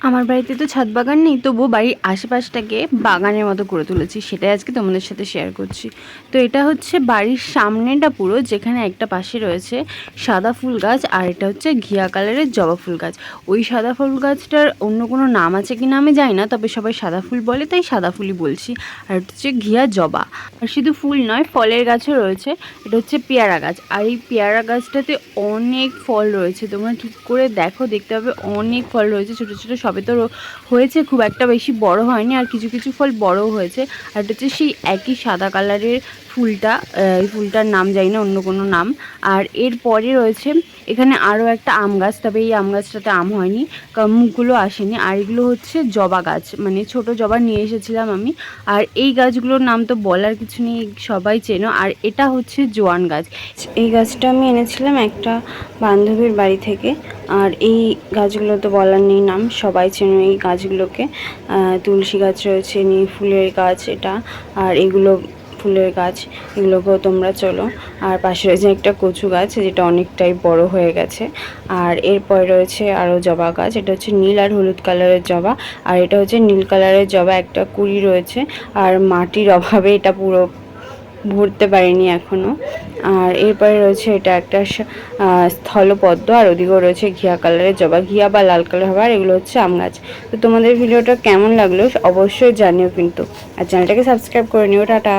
আমার বাড়িতে তো ছাদ বাগান নেই, তবুও বাড়ির আশেপাশটাকে বাগানের মতো করে তুলেছি, সেটাই আজকে তোমাদের সাথে শেয়ার করছি। তো এটা হচ্ছে বাড়ির সামনেটা পুরো, যেখানে একটা পাশে রয়েছে সাদা ফুল গাছ, আর এটা হচ্ছে ঘিয়া কালারের জবা ফুল গাছ। ওই সাদা ফুল গাছটার অন্য কোনো নাম আছে কি না আমি জানি না, তবে সবাই সাদা ফুল বলে তাই সাদা ফুলই বলছি। আর এটা হচ্ছে ঘিয়া জবা। আর শুধু ফুল নয়, ফলের গাছও রয়েছে। এটা হচ্ছে পেয়ারা গাছ, আর এই পেয়ারা গাছটাতে অনেক ফল রয়েছে। তোমরা ঠিক করে দেখো, দেখতে পাবে অনেক ফল রয়েছে। ছোটো ছোটো সবে তো হয়েছে, খুব একটা বেশি বড় হয়নি, আর কিছু কিছু ফল বড়ও হয়েছে। আর এটা হচ্ছে সেই একই সাদা কালারের ফুলটা। এই ফুলটার নাম জানি না, অন্য কোনো নাম। আর এরপরে রয়েছে এখানে আরও একটা আম গাছ, তবে এই আম গাছটাতে আম হয়নি, কারণ মুখগুলো আসেনি। আর এগুলো হচ্ছে জবা গাছ, মানে ছোট জবা নিয়ে এসেছিলাম আমি। আর এই গাছগুলোর নাম তো বলার কিছু নেই, সবাই চেনো। আর এটা হচ্ছে জোয়ান গাছ। এই গাছটা আমি এনেছিলাম একটা বান্ধবীর বাড়ি থেকে। আর এই গাছগুলো তো বলার নেই, নাম সবাই চেনো এই গাছগুলোকে। তুলসী গাছ রয়েছে, নীল ফুলের গাছ এটা, আর এগুলো ফুলের গাছ, এগুলোকেও তোমরা চলো। আর পাশে রয়েছে একটা কচু গাছ, যেটা অনেকটাই বড় হয়ে গেছে। আর এরপরে রয়েছে আরও জবা গাছ, এটা হচ্ছে নীল আর হলুদ কালারের জবা। আর এটা হচ্ছে নীল কালারের জবা, একটা কুঁড়ি রয়েছে। আর মাটির অভাবে এটা পুরো ভরতে পারিনি এখনও। আর এরপরে রয়েছে এটা একটা স্থলপদ্ম, আর ওদিকেও রয়েছে ঘিয়া কালারের জবা, ঘিয়া বা লাল কালার হবে। আর এগুলো হচ্ছে আম গাছ। তো তোমাদের ভিডিওটা কেমন লাগলো অবশ্যই জানিও কিন্তু, আর চ্যানেলটাকে সাবস্ক্রাইব করে নিও। টাটা।